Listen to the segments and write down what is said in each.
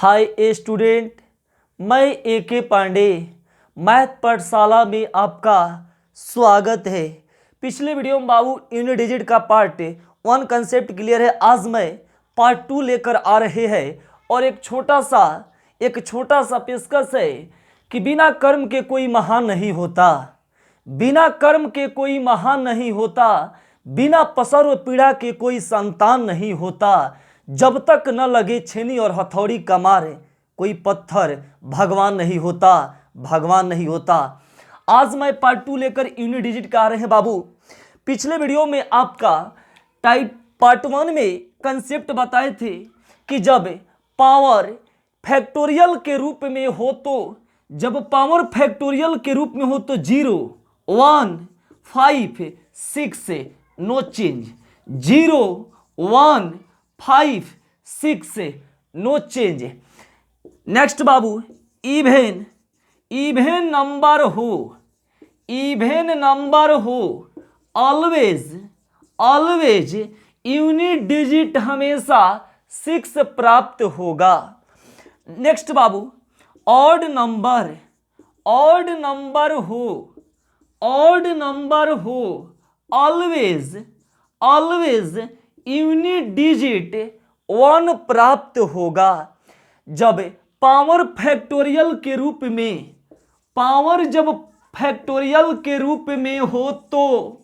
Hi a student, मैं ए के Pandey math पाठशाला में आपका स्वागत है। पिछले वीडियो में बाबू यूनिट डिजिट का पार्ट 1 कंसेप्ट क्लियर है। आज मैं पार्ट 2 लेकर आ रहे हैं और एक छोटा सा पेशकश है कि बिना कर्म के कोई महान नहीं होता, बिना कर्म के कोई महान नहीं होता, बिना पसर पीड़ा के कोई संतान नहीं होता, जब तक न लगे छेनी और हथौड़ी का मार कोई पत्थर भगवान नहीं होता, भगवान नहीं होता। आज मैं पार्ट 2 लेकर यूनिट डिजिट का आ रहे हैं बाबू। पिछले वीडियो में आपका पार्ट 1 में कंसेप्ट बताए थे कि जब पावर फैक्टोरियल के रूप में हो तो, जब पावर फैक्टोरियल के रूप में हो तो 0 1 5 6 no change, 0 1 5 6 no change. Next बाबू इवेन नंबर हो ऑलवेज यूनिट डिजिट हमेशा 6 प्राप्त होगा। नेक्स्ट बाबू ऑड नंबर हो ऑलवेज यूनिट डिजिट 1 प्राप्त होगा। जब पावर फैक्टोरियल के रूप में, पावर जब फैक्टोरियल के रूप में हो तो,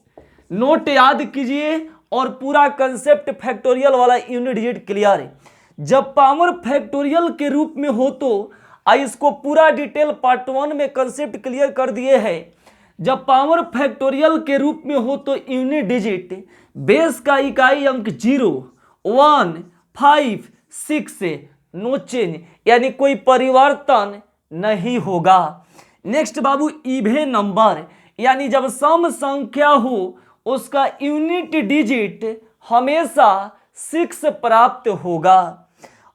नोट याद कीजिए और पूरा कंसेप्ट फैक्टोरियल वाला यूनिट डिजिट क्लियर है। जब पावर फैक्टोरियल के रूप में हो तो, इसको पूरा डिटेल पार्ट 1 में कंसेप्ट क्लियर कर दिए हैं। जब पावर फैक्टोरियल के रूप में हो तो यूनिट डिजिट बेस का इकाई अंक 0 1 5 6 नो चेंज, यानी कोई परिवर्तन नहीं होगा। नेक्स्ट बाबू इवेन नंबर, यानी जब सम संख्या हो उसका यूनिट डिजिट हमेशा 6 प्राप्त होगा।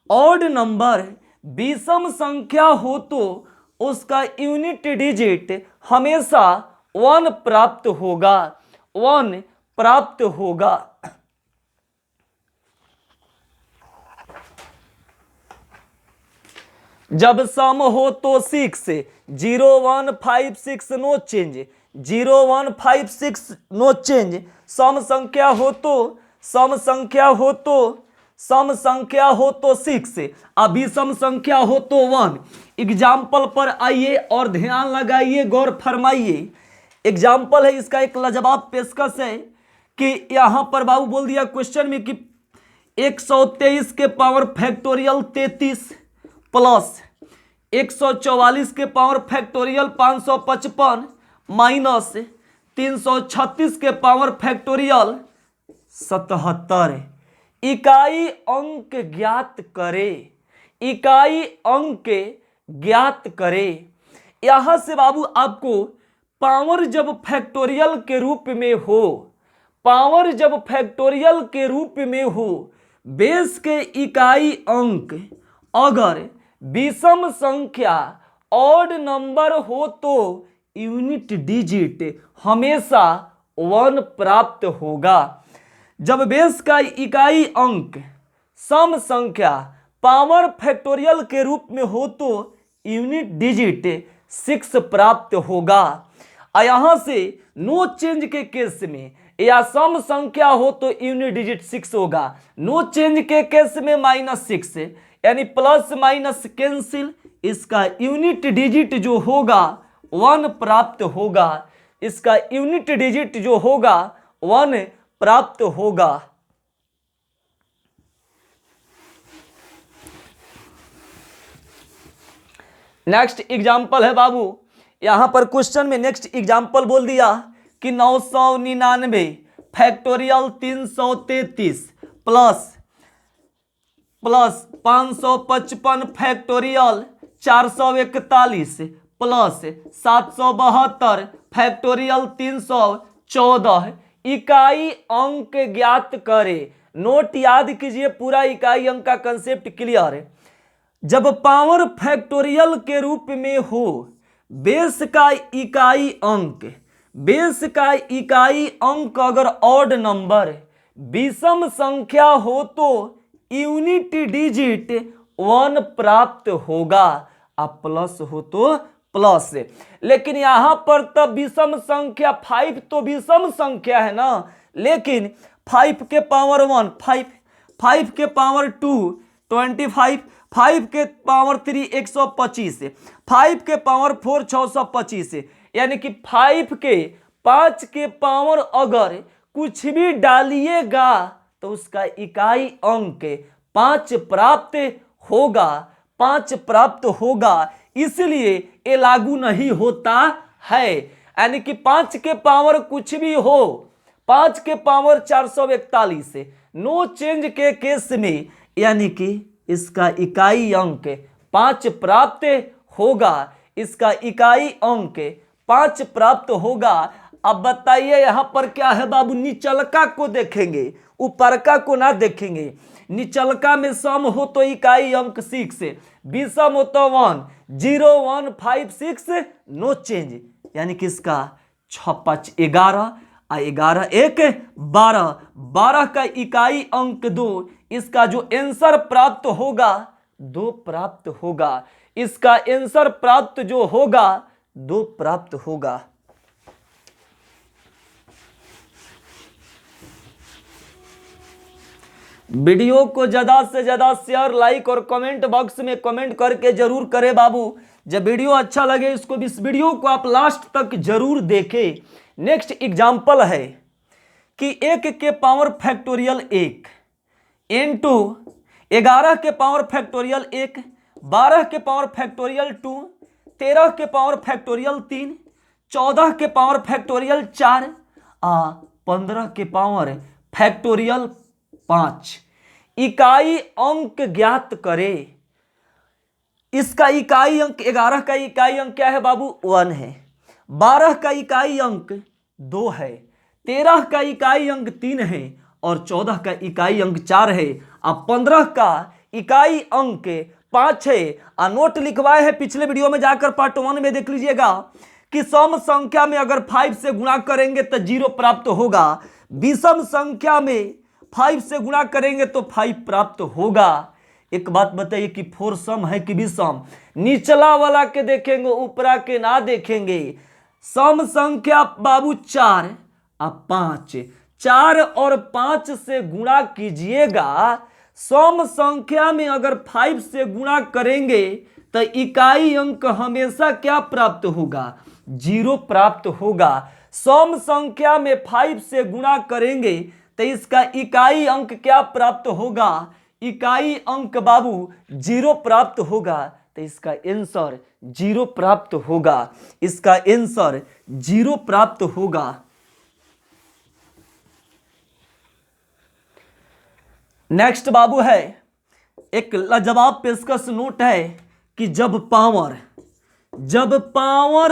ऑड नंबर विषम संख्या हो तो उसका यूनिट डिजिट हमेशा 1 प्राप्त होगा, 1 प्राप्त होगा। जब सम हो तो 6 0 1 5 6 नो चेंज, 0 1 5 6 नो चेंज। सम संख्या हो तो 6, अभी सम संख्या हो तो 1। एग्जाम्पल पर आइए और ध्यान लगाइए, गौर फरमाइए। एग्जाम्पल है इसका, एक लाजवाब पेशकश है कि यहाँ पर बाबू बोल दिया क्वेश्चन में कि 123 के पावर फैक्टोरियल 33 प्लस 144 के पावर फैक्टोरियल 555 माइनस 336 के पावर फैक्टोरियल 77। इकाई अंक ज्ञात करे, इकाई अंक ज्ञात करे। यहां से बाबू आपको पावर जब फैक्टोरियल के रूप में हो, पावर जब फैक्टोरियल के रूप में हो, बेस के इकाई अंक अगर विषम संख्या ऑड नंबर हो तो यूनिट डिजिट हमेशा 1 प्राप्त होगा। जब बेस का इकाई अंक सम संख्या पावर फैक्टोरियल के रूप में हो तो यूनिट डिजिट 6 प्राप्त होगा। यहां से नो चेंज के केस में या सम संख्या हो तो यूनिट डिजिट 6 होगा, नो चेंज के केस में -6, यानी प्लस माइनस कैंसिल, इसका यूनिट डिजिट जो होगा 1 प्राप्त होगा, इसका यूनिट डिजिट जो होगा 1 प्राप्त होगा। नेक्स्ट एग्जाम्पल है बाबू, यहां पर क्वेश्चन में नेक्स्ट एग्जाम्पल बोल दिया कि 999 factorial 333 plus 555 factorial 441 plus 772 factorial 314 इकाई अंक ज्ञात करे। नोट याद कीजिए, पूरा इकाई अंक का कंसेप्ट क्लियर है। जब पावर फैक्टोरियल के रूप में हो, बेस का इकाई अंक अगर ऑड नंबर विषम संख्या हो तो यूनिट डिजिट 1 प्राप्त होगा, अब प्लस हो तो प्लस। लेकिन यहां पर तब विषम संख्या 5 तो विषम संख्या है ना, लेकिन 5 के पावर 1 5, 5 के पावर 2 25, 5 के पावर 3 125, 5 के पावर 4 625, यानी कि 5 के 5 के पावर अगर कुछ भी डालिएगा तो उसका इकाई अंक 5 प्राप्त होगा, 5 प्राप्त होगा। इसलिए ये लागू नहीं होता है, यानी कि 5 के पावर कुछ भी हो, 5 के पावर 441, नो चेंज के केस में यानी कि इसका इकाई अंक 5 प्राप्त होगा, इसका इकाई अंक 5 प्राप्त होगा। अब बताइए यहां पर क्या है बाबू, निचलका को देखेंगे, ऊपरका को ना देखेंगे। निचलका में सम हो तो इकाई अंक 6, विषम हो तो 1 0 1 5 6, नो चेंज, यानी कि इसका 6 5 11, 11 1 12, 12 का इकाई अंक 2, इसका जो आंसर प्राप्त होगा 2 प्राप्त होगा, इसका आंसर प्राप्त जो होगा 2 प्राप्त होगा। वीडियो को ज्यादा से ज्यादा शेयर, लाइक और कमेंट बॉक्स में कमेंट करके जरूर करें बाबू। जब वीडियो अच्छा लगे इस वीडियो को आप लास्ट तक जरूर देखें। नेक्स्ट एग्जाम्पल है कि 1 के पावर फैक्टोरियल 1 इनटू 11 के पावर फैक्टोरियल 1, 12 के पावर फैक्टोरियल 2, 13 के पावर फैक्टोरियल 3, 14 के पावर फैक्टोरियल 4, 15 के पावर फैक्टोरियल 5। इकाई अंक ज्ञात करें। इसका इकाई अंक 11 का इकाई अंक क्या है बाबू 1 है, 12 का इकाई अंक 2 है, 13 का इकाई अंक 3 है और 14 का इकाई अंक 4 है। अब 15 का इकाई अंक 5 है। नोट लिखवाए हैं पिछले वीडियो में, जाकर पार्ट 1 में देख लीजिएगा कि सम संख्या में अगर 5 से गुणा करेंगे तो 0 प्राप्त होगा, विषम संख्या में 5 से गुणा करेंगे तो 5 प्राप्त होगा। एक बात बताइए कि 4 सम है कि विषम? निचला वाला के देखेंगे, ऊपरा के ना देखेंगे। सम संख्या बाबू 4 अब 5, 4 और 5 से गुणा कीजिएगा। सम संख्या में अगर 5 से गुणा करेंगे तो इकाई अंक हमेशा क्या प्राप्त होगा 0 प्राप्त होगा। सम संख्या में 5 से गुणा करेंगे तो इसका इकाई अंक क्या प्राप्त होगा, इकाई अंक बाबू 0 प्राप्त होगा। तो इसका आंसर 0 प्राप्त होगा, इसका आंसर 0 प्राप्त होगा। नेक्स्ट बाबू है एक लाजवाब पेशकश नोट है कि जब पावर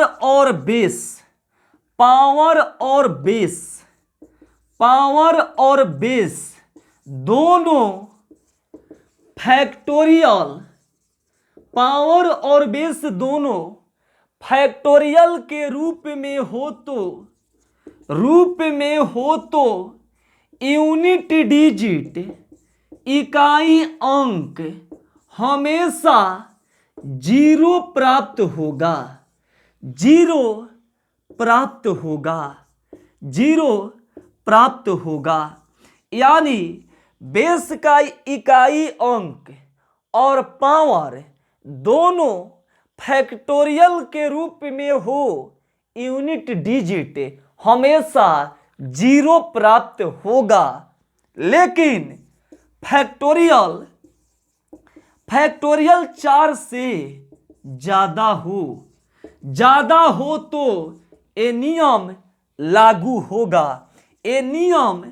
और बेस, पावर और बेस दोनों फैक्टोरियल, पावर और बेस दोनों फैक्टोरियल के रूप में हो तो यूनिट डिजिट इकाई अंक हमेशा 0 प्राप्त होगा, 0 प्राप्त होगा, 0 प्राप्त होगा। यानी बेस का इकाई अंक और पावर दोनों फैक्टोरियल के रूप में हो, यूनिट डिजिट हमेशा 0 प्राप्त होगा। लेकिन फैक्टोरियल 4 से ज्यादा हो तो ये नियम लागू होगा, ये नियम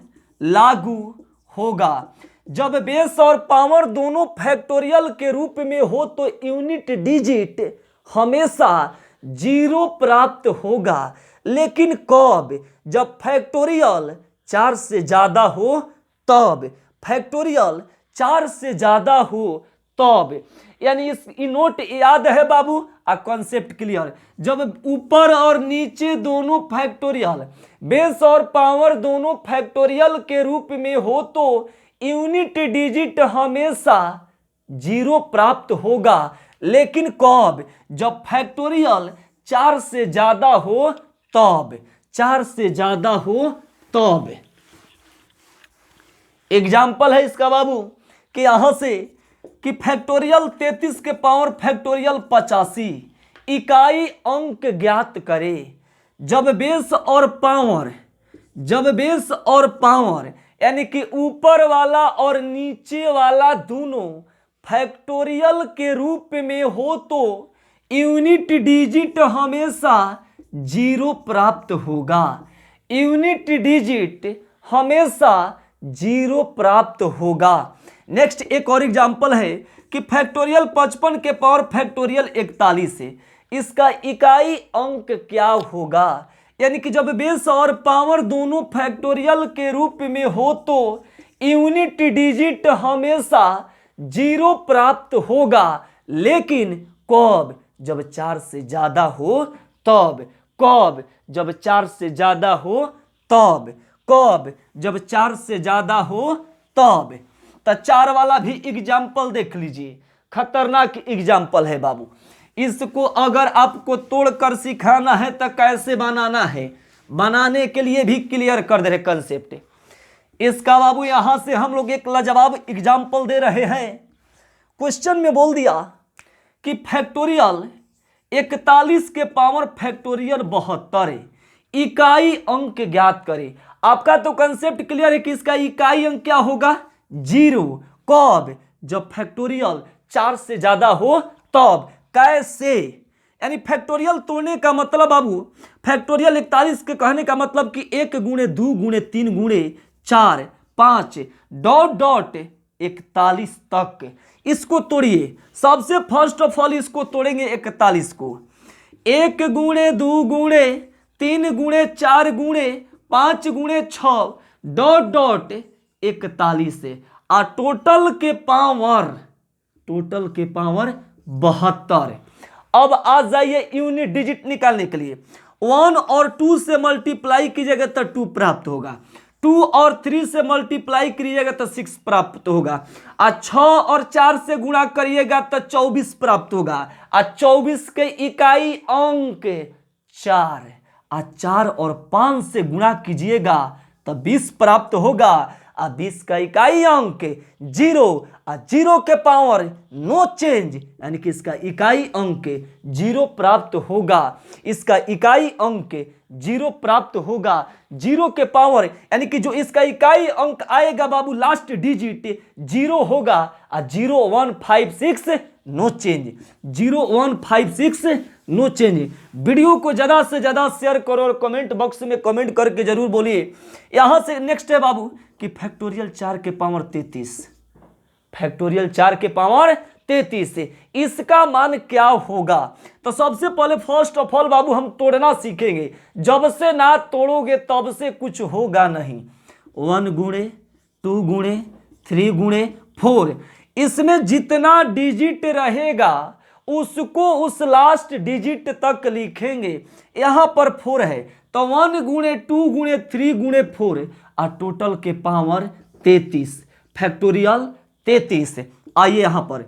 लागू होगा। जब बेस और पावर दोनों फैक्टोरियल के रूप में हो तो यूनिट डिजिट हमेशा 0 प्राप्त होगा। लेकिन कब? जब फैक्टोरियल 4 से ज्यादा हो तब, फैक्टोरियल 4 से ज्यादा हो तब। यानी इस नोट याद है बाबू, कॉन्सेप्ट क्लियर। जब ऊपर और नीचे दोनों फैक्टोरियल, बेस और पावर दोनों फैक्टोरियल के रूप में हो तो यूनिट डिजिट हमेशा जीरो प्राप्त होगा, लेकिन कब? जब फैक्टोरियल 4 से ज्यादा हो तब, 4 से ज्यादा हो तब। एग्जाम्पल है इसका बाबू कि यहां से कि फैक्टोरियल 33 के पावर फैक्टोरियल 85 इकाई अंक ज्ञात करे। जब बेस और पावर, जब बेस और पावर यानी कि ऊपर वाला और नीचे वाला दोनों फैक्टोरियल के रूप में हो तो यूनिट डिजिट हमेशा जीरो प्राप्त होगा। यूनिट डिजिट हमेशा जीरो प्राप्त होगा। नेक्स्ट एक और एग्जांपल है कि फैक्टोरियल 55 के पावर फैक्टोरियल 41 है, इसका इकाई अंक क्या होगा? यानी कि जब बेस और पावर दोनों फैक्टोरियल के रूप में हो तो यूनिट डिजिट हमेशा जीरो प्राप्त होगा, लेकिन कब? जब 4 से ज्यादा हो तब। कब? जब 4 से ज्यादा हो तब। कब? जब 4 से ज्यादा हो तब। तो 4 वाला भी एग्जाम्पल देख लीजिए, खतरनाक एग्जाम्पल है बाबू। इसको अगर आपको तोड़कर सिखाना है तो कैसे बनाना है, बनाने के लिए भी क्लियर कर दे रहे कंसेप्ट इसका बाबू। यहां से हम लोग एक लाजवाब एग्जाम्पल दे रहे हैं। क्वेश्चन में बोल दिया कि फैक्टोरियल 41 के पावर फैक्टोरियल 72 इकाई अंक ज्ञात करे। आपका तो कंसेप्ट क्लियर है कि इसका इकाई अंक क्या होगा? जीरो। कब? जब फैक्टोरियल 4 से ज्यादा हो तब। कैसे? यानी फैक्टोरियल तोड़ने का मतलब बाबू, फैक्टोरियल 41 के कहने का मतलब कि 1 गुणे 2 गुणे 3 गुणे 4 5 डॉट डॉट 41 तक। इसको तोड़िए। सबसे फर्स्ट ऑफ ऑल इसको तोड़ेंगे 41 को। 1 गुणे 2 गुणे 3 गुणे 4 गुणे 5 गुणे 6 डॉट डॉट 41 से और टोटल के पावर 72। अब आ जाइए यूनिट डिजिट निकालने के लिए। 1 और 2 से मल्टीप्लाई कीजिएगा तो 2 प्राप्त होगा। 2 और 3 से मल्टीप्लाई करिएगा तो 6 प्राप्त होगा। और 6 और 4 से गुणा करिएगा तो 24 प्राप्त होगा। और 24 के इकाई अंक 4। और 4 और 5 से गुणा कीजिएगा तो 20 प्राप्त होगा। और 20 का इकाई अंक 0। और 0 के पावर नो चेंज, यानी कि इसका इकाई अंक 0 प्राप्त होगा। इसका इकाई अंक 0 प्राप्त होगा। 0 के पावर यानी कि जो इसका इकाई अंक आएगा बाबू लास्ट डिजिट 0 होगा। और 0156 no change. 0156 no change. Video को ज्यादा से ज्यादा शेयर करो और कमेंट बॉक्स में कमेंट करके जरूर बोलिए। यहां से नेक्स्ट है बाबू कि फैक्टोरियल 4 के पावर 33, फैक्टोरियल 4 के पावर 33 से इसका मान क्या होगा? तो सबसे पहले फर्स्ट ऑफ ऑल बाबू हम तोड़ना सीखेंगे। जब से ना तोड़ोगे तब से कुछ होगा नहीं। 1 गुणे 2 गुणे 3 गुणे 4, इसमें जितना डिजिट रहेगा उसको उस लास्ट डिजिट तक लिखेंगे। यहां पर 4 है तो 1 गुणे 2 गुणे 3 गुणे 4 और टोटल के पावर 33, फैक्टोरियल 33। आइए यहां पर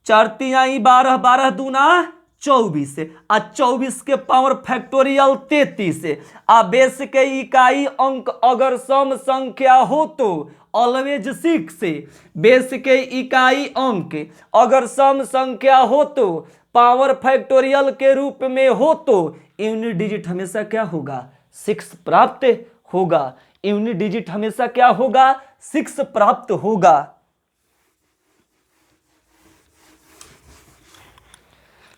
4 3 12 12 दूना 24 और 24 के पावर फैक्टोरियल 33। आ बेस के इकाई अंक अगर सम संख्या हो तो ऑलवेज 6। बेस के इकाई अंक अगर सम संख्या हो तो पावर फैक्टोरियल के रूप में हो तो यूनिट डिजिट हमेशा क्या होगा? 6 प्राप्त होगा। यूनिट डिजिट हमेशा क्या होगा? 6 प्राप्त होगा।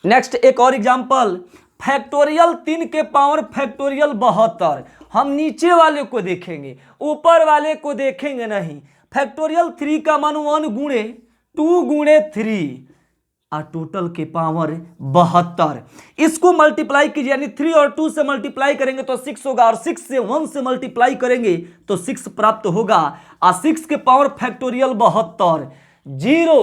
नेक्स्ट एक और एग्जांपल, फैक्टोरियल 3 के पावर फैक्टोरियल 72। हम नीचे वाले को देखेंगे, ऊपर वाले को देखेंगे नहीं। फैक्टोरियल 3 का मान 1 गुणे 2 गुणे 3 और टोटल के पावर 72। इसको मल्टीप्लाई कीजिए, यानी 3 और 2 से मल्टीप्लाई करेंगे तो 6 होगा और 6 से 1 से मल्टीप्लाई करेंगे तो 6 प्राप्त होगा। और 6 के पावर फैक्टोरियल 72। 0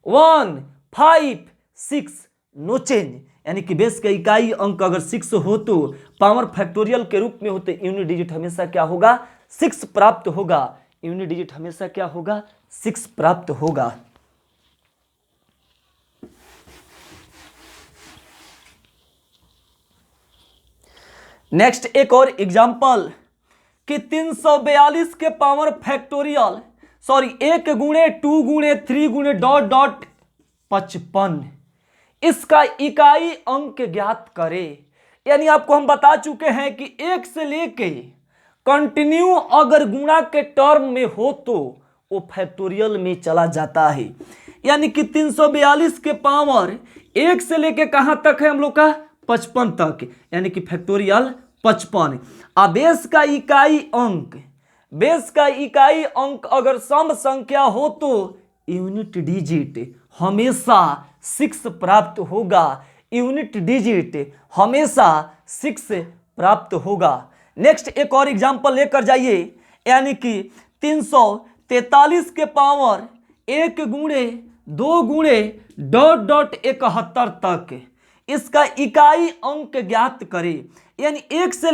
1 5 6 नो चेंज, यानी कि बेस का इकाई अंक अगर 6 हो तो पावर फैक्टोरियल के रूप में होते यूनिट डिजिट हमेशा क्या होगा? 6 प्राप्त होगा। यूनिट डिजिट हमेशा क्या होगा? 6 प्राप्त होगा। नेक्स्ट एक और एग्जाम्पल कि 342 के पावर फैक्टोरियल, सॉरी 1 गुणे 2 गुणे 3 गुणे डॉट डॉट 55, इसका इकाई अंक ज्ञात करें। यानी आपको हम बता चुके हैं कि 1 से लेके कंटिन्यू अगर गुणा के टर्म में हो तो वो फैक्टोरियल में चला जाता है। यानी कि 342 के पावर 1 से लेके कहां तक है हम लोग का 55 तक, यानी कि फैक्टोरियल 55। अब बेस का इकाई अंक अगर सम संख्या हो तो यूनिट डिजिट हमेशा 6 प्राप्त होगा, यूनिट डिजिट हमेशा 6 प्राप्त होगा। नेक्स्ट एक और एग्जांपल लेकर जाइए, यानी कि 343 के पावर 1 गुणे 2 गुणे डॉट डॉट 71 तक, इसका इकाई अंक ज्ञात करें। यानी 1 से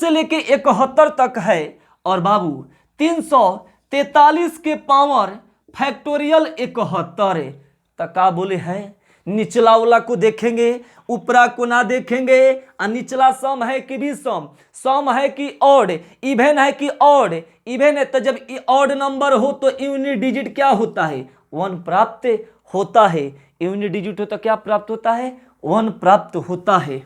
लेके 71 तक है। और बाबू 343 के पावर फैक्टोरियल 71 तक का बोले है, निचला वाला को देखेंगे, ऊपरा को ना देखेंगे। निचला सम है कि विषम, सम है कि ऑड, इवन है कि ऑड, इवन है। तो जब ऑड नंबर हो तो यूनिट डिजिट क्या होता है, 1 प्राप्त होता है। यूनिट डिजिट हो तो क्या प्राप्त होता है, 1 प्राप्त होता है।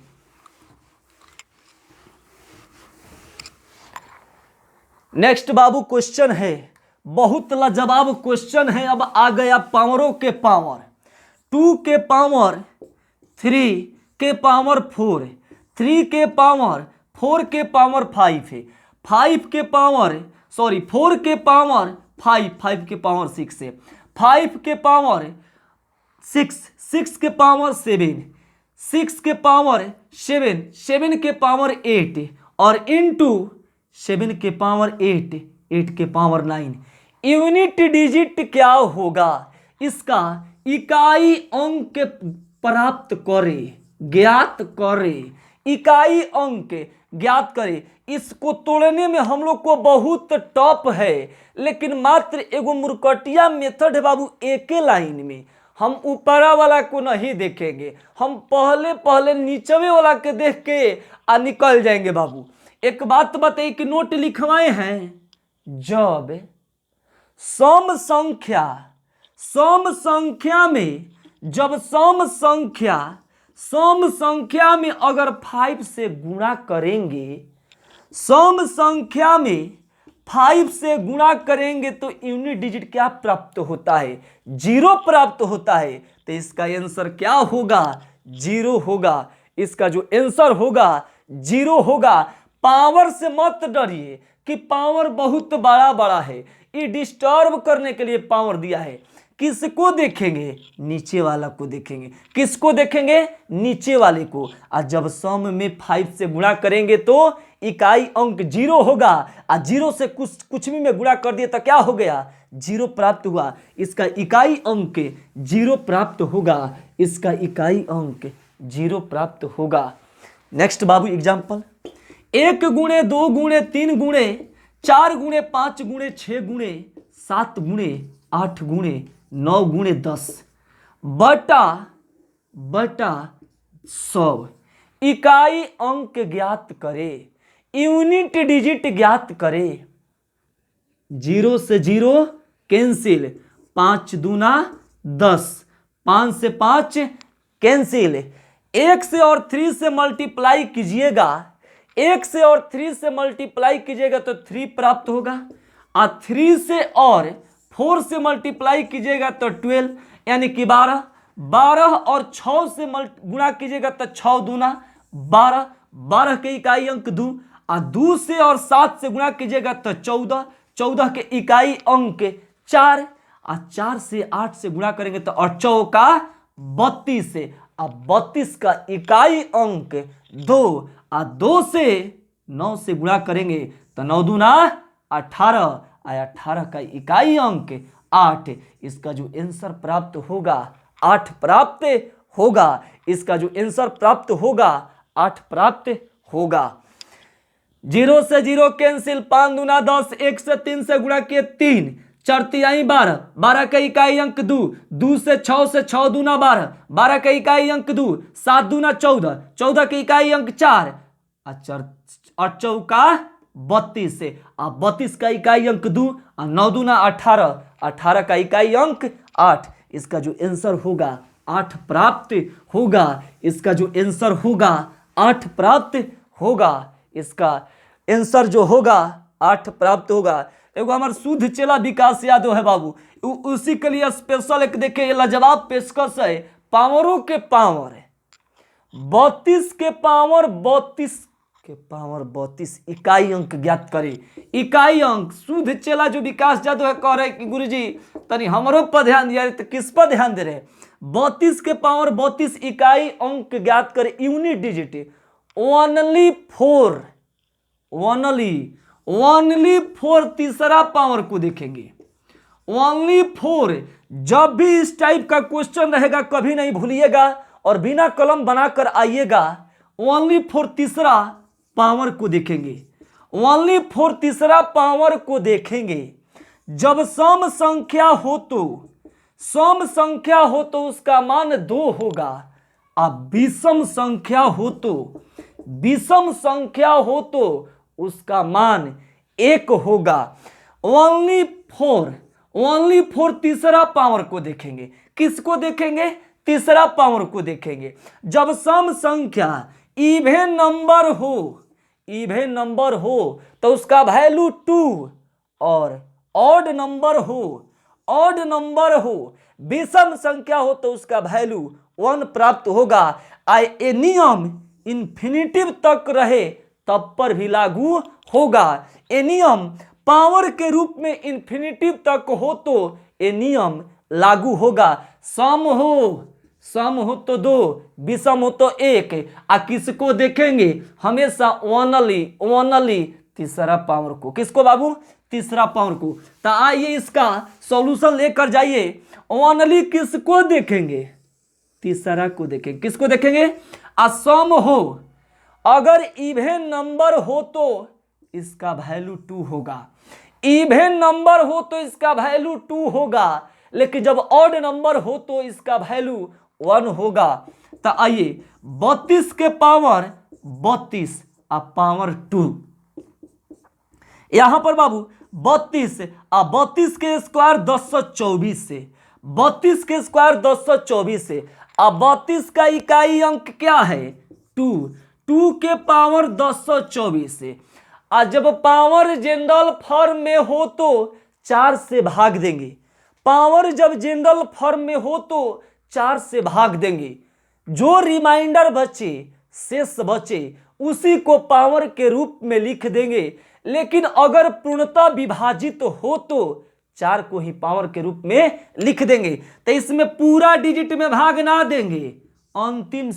नेक्स्ट बाबू क्वेश्चन है, बहुत लाजवाब क्वेश्चन है। अब आ गया पावरों के पावर, 2 के पावर 3 के पावर 4, 3 के पावर 4 के पावर 5 है, 5 के पावर, सॉरी 4 के पावर 5, 5 के पावर 6 है, 5 के पावर 6, 6 के पावर 7, 6 के पावर 7, 7 के पावर 8 और इनटू 7 के पावर 8, 8 के पावर 9। यूनिट डिजिट क्या होगा, इसका इकाई अंक प्राप्त करे, ज्ञात करे, इकाई अंक ज्ञात करे। इसको तोड़ने में हम लोग को बहुत टफ है, लेकिन मात्र एगो मुरकटिया मेथड है बाबू। एक लाइन में हम ऊपरा वाला को नहीं देखेंगे, हम पहले नीचवे वाला के देख के निकल जाएंगे बाबू। एक बात बताइए कि नोट लिखवाए हैं, जब सम संख्या में अगर 5 से गुणा करेंगे, सम संख्या में 5 से गुणा करेंगे तो यूनिट डिजिट क्या प्राप्त होता है, 0 प्राप्त होता है। तो इसका आंसर क्या होगा, 0 होगा। इसका जो आंसर होगा 0 होगा। पावर से मत डरिए कि पावर बहुत बड़ा है, ये डिस्टर्ब करने के लिए पावर दिया है। किसको देखेंगे, नीचे वाला को देखेंगे। किसको देखेंगे, नीचे वाले को। और जब सम में 5 से गुणा करेंगे तो इकाई अंक 0 होगा, और 0 से कुछ भी में गुणा कर दिए तो क्या हो गया, 0 प्राप्त हुआ। इसका इकाई अंक 0 प्राप्त होगा, इसका इकाई अंक 0 प्राप्त होगा। नेक्स्ट बाबू एग्जाम्पल, 1 गुणे 2 गुणे 3 गुणे 4 गुणे 5 गुणे 6 गुणे 7 गुणे 8 गुणे 9 गुणे 10 बटा 100 इकाई अंक ज्ञात करे, यूनिट डिजिट ज्ञात करे। 0 से 0 कैंसिल, 5 दूना 10, 5 से 5 कैंसिल। 1 से और 3 से मल्टीप्लाई कीजिएगा, 1 से और 3 से मल्टीप्लाई कीजिएगा तो 3 प्राप्त होगा। और 3 से और 4 से मल्टीप्लाई कीजिएगा तो 12, यानी कि 12, 12 और 6 से गुणा कीजिएगा तो 6 दूना 12, 12 के इकाई अंक 2, और 2 से और 7 से गुणा कीजिएगा तो 14, 14 के इकाई अंक 4, और 4 से 8 से गुणा करेंगे तो 8 चौका 32 से, अब 32 का इकाई अंक 2, और 2 से 9 से गुणा करेंगे तो 9 दूना 18, और 18 का इकाई अंक 8। इसका जो आंसर प्राप्त होगा 8 प्राप्त होगा। इसका जो आंसर प्राप्त होगा 8 प्राप्त होगा। 0 से 0 कैंसिल, 5 दूना 10, 1 से 3 से गुणा किए 3, 4 तिहाई 12, 12 का इकाई अंक 2, 2 से 6 से 6 दूना 12, 12 का इकाई अंक 2, 7 दूना 14, 14 के इकाई अंक 4, और चौका 32 से। अब 32 का इकाई अंक 2 और 9 दूना 18, 18 का इकाई अंक 8। इसका जो आंसर होगा 8 प्राप्त होगा। इसका जो आंसर होगा 8 प्राप्त होगा। इसका आंसर जो होगा 8 प्राप्त होगा। एगो हमार शुद्ध चेला विकास यादव है बाबू, उसी के लिए स्पेशल एक देखे ये लाजवाब पेशकश है। पावरों के पावर 32 के पावर 32 इकाई अंक ज्ञात करे। इकाई अंक शुद्ध चेला जो विकास यादव है कह रहे कि गुरुजी तनी हमरो पर ध्यान दिया, तो किस पर ध्यान दे रहे? 32 के पावर 32 इकाई अंक ज्ञात करे। यूनिट डिजिट ओनली फोर तीसरा पावर को देखेंगे। ओनली 4 जब भी इस टाइप का क्वेश्चन रहेगा कभी नहीं भूलिएगा और बिना कलम बनाकर आइएगा। ओनली 4 तीसरा पावर को देखेंगे। ओनली 4 तीसरा पावर को देखेंगे। जब सम संख्या हो तो उसका मान 2 होगा। अब विषम संख्या हो तो उसका मान 1 होगा। ओनली 4 तीसरा पावर को देखेंगे। किसको देखेंगे? तीसरा पावर को देखेंगे। जब सम संख्या इवन नंबर हो तो उसका वैल्यू 2 और ऑड नंबर हो विषम संख्या हो तो उसका वैल्यू 1 प्राप्त होगा। ये नियम इन्फिनिटिव तक रहे तब पर भी लागू होगा। ये नियम पावर के रूप में इन्फिनिटिव तक हो तो ये नियम लागू होगा। सम हो तो 2, विषम हो तो 1। किसको देखेंगे? हमेशा ओनली तीसरा पावर को। किसको बाबू? तीसरा पावर को। तो आइए इसका सॉल्यूशन लेकर जाइए। ओनली किसको देखेंगे? तीसरा को देखेंगे। किसको देखेंगे? सम हो अगर इवन नंबर हो तो इसका वैल्यू 2 होगा। इवन नंबर हो तो इसका वैल्यू 2 होगा, लेकिन जब ऑड नंबर हो तो इसका वैल्यू 1 होगा। तो आइए 32 के पावर 32 पावर 2। यहां पर बाबू 32 के स्क्वायर 1024 से। 32 के स्क्वायर 1024 से। 32 का इकाई अंक क्या है? 2 के पावर 1024 से। जब पावर जनरल फॉर्म में हो तो 4 से भाग देंगे। पावर जब जनरल फॉर्म में हो तो 4 से भाग देंगे। जो रिमाइंडर बचे, शेष बचे, उसी को पावर के रूप में लिख देंगे। लेकिन अगर पूर्णतः विभाजित हो तो 4 को ही पावर के रूप में लिख देंगे। तो इसमें पूरा डिजिट में भाग ना देंगे, अंतिम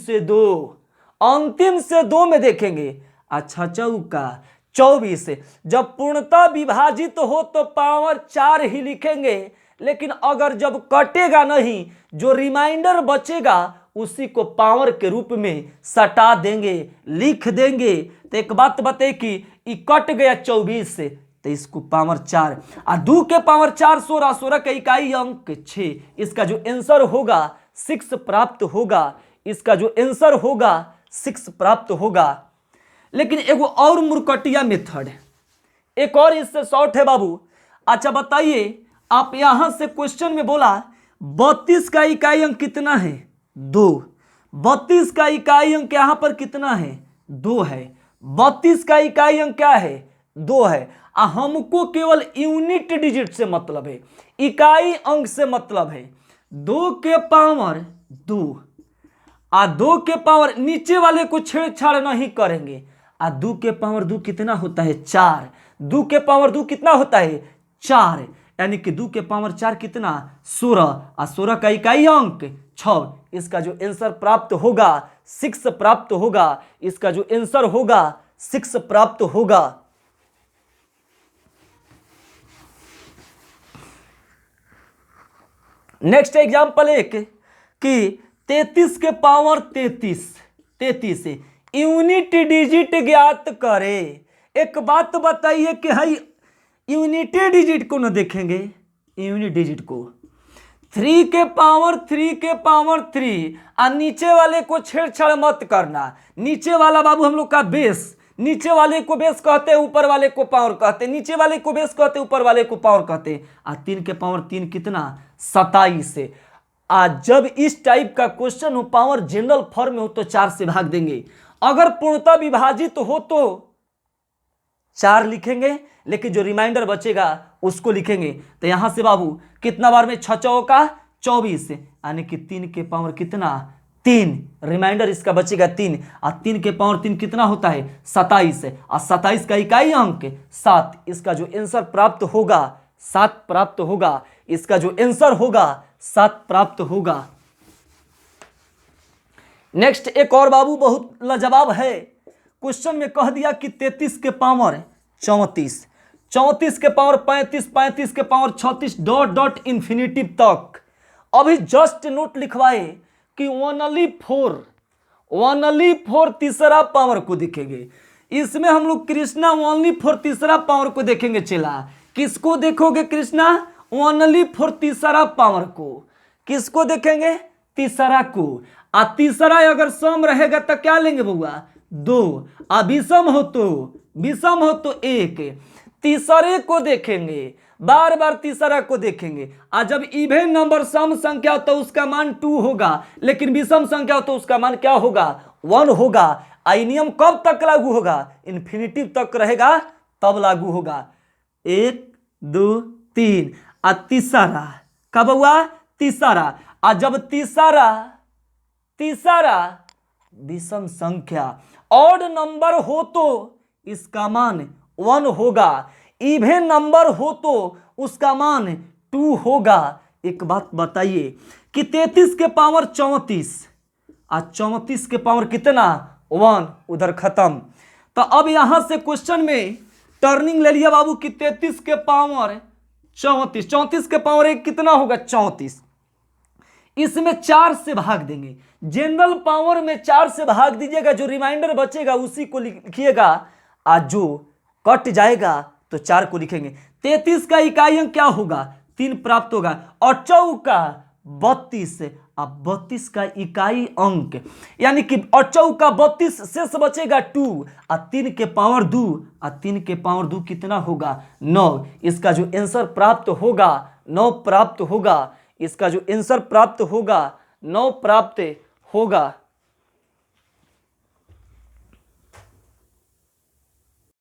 से 2 में देखेंगे। अच्छा चौका 24। जब पूर्णतः विभाजित हो तो पावर 4 ही लिखेंगे। लेकिन अगर जब कटेगा नहीं, जो रिमाइंडर बचेगा उसी को पावर के रूप में सटा देंगे, लिख देंगे। तो एक बात बताइए कि ये कट गया 24 से, तो इसको पावर 4 और 2 के पावर 4 16, 16 का इकाई अंक 6। इसका जो आंसर होगा 6 प्राप्त होगा। इसका जो आंसर होगा 6 प्राप्त होगा। लेकिन एगो और मुरकटिया मेथड, एक और इससे शॉर्ट है बाबू। अच्छा बताइए, आप यहां से क्वेश्चन में बोला 32 का इकाई अंक कितना है? 2। 32 का इकाई अंक यहां पर कितना है? 2 है। 32 का इकाई अंक क्या है? 2 है। हमको केवल यूनिट डिजिट से मतलब है, इकाई अंक से मतलब है। 2 के पावर 2 2 के पावर, नीचे वाले को छेड़छाड़ नहीं करेंगे। 2 के पावर 2 कितना होता है? 4। 2 के पावर 2 कितना होता है? 4। यानी कि 2 के पावर 4 कितना? 16 और 16 का इकाई अंक 6। इसका जो आंसर प्राप्त होगा 6 प्राप्त होगा। इसका जो आंसर होगा 6 प्राप्त होगा। नेक्स्ट एग्जांपल एक कि 33 के पावर 33 यूनिट डिजिट ज्ञात करे। एक बात बताइए कि हाई यूनिट डिजिट को न देखेंगे, यूनिट डिजिट को। 3 के पावर 3 के पावर 3 और नीचे वाले को छेड़छाड़ मत करना। नीचे वाला बाबू हम लोग का बेस, नीचे वाले को बेस कहते हैं, ऊपर वाले को पावर कहते हैं, नीचे वाले को बेस कहते हैं, ऊपर वाले को पावर कहते हैं। और 3 के पावर 3 कितना 27 है। आज जब इस टाइप का क्वेश्चन हो, पावर जनरल फॉर्म में हो तो 4 से भाग देंगे, अगर पूर्णतः विभाजित हो तो 4 लिखेंगे, लेकिन जो रिमाइंडर बचेगा उसको लिखेंगे। तो यहां से बाबू कितना बार में 6 चौका 24, यानी कि 3 के पावर कितना 3, रिमाइंडर इसका बचेगा 3, और 3 के पावर 3 कितना होता है 27, और 27 का इकाई अंक 7। इसका जो आंसर प्राप्त होगा 7 प्राप्त होगा, इसका जो आंसर होगा 7 प्राप्त होगा। नेक्स्ट एक और बाबू बहुत लाजवाब है। क्वेश्चन में कह दिया कि 33 के पावर 34, 34 के पावर 35, 35 के पावर 36 डॉट डॉट इंफिनिटिव तक। अभी जस्ट नोट लिखवाए कि ओनली फोर तीसरा पावर को देखेंगे। इसमें हम लोग कृष्णा ओनली फोर तीसरा पावर को देखेंगे। चला किसको देखोगे कृष्णा? ओनली फोर तीसरा पावर को। किसको देखेंगे? तीसरा को। आ तीसरा अगर सम रहेगा तो क्या लेंगे बउआ? 2। आ विषम हो तो 1। तीसरे को देखेंगे, बार बार तीसरा को देखेंगे। आ जब इवन नंबर सम संख्या हो तो उसका मान 2 होगा, लेकिन विषम संख्या हो तो उसका मान क्या होगा? 1 होगा। आई नियम कब तक लागू होगा? इन्फिनिटिव तक रहेगा तब लागू होगा। 1 2 3। आ तीसरा कब हुआ? तीसरा। आ जब तीसरा विषम संख्या ऑड नंबर हो तो इसका मान 1 होगा, इवन नंबर हो तो उसका मान 2 होगा। एक बात बताइए कि 33 के पावर 34 और 34 के पावर कितना? 1, उधर खत्म। तो अब यहां से क्वेश्चन में टर्निंग ले लिया बाबू कि 33 के पावर 34, 34 के पावर 1 कितना होगा? 34। इसमें 4 से भाग देंगे। जनरल पावर में 4 से भाग दीजिएगा, जो रिमाइंडर बचेगा उसी को लिखिएगा, आज जो कट जाएगा तो 4 को लिखेंगे। 33 का इकाई अंक क्या होगा? 3 प्राप्त होगा। और चौका 32, अब 32 का इकाई अंक यानी कि और चौका 32, शेष बचेगा 2, और 3 के पावर 2, और 3 के पावर 2 कितना होगा? 9। इसका जो आंसर प्राप्त होगा 9 प्राप्त होगा। इसका जो आंसर प्राप्त होगा 9 प्राप्त होगा।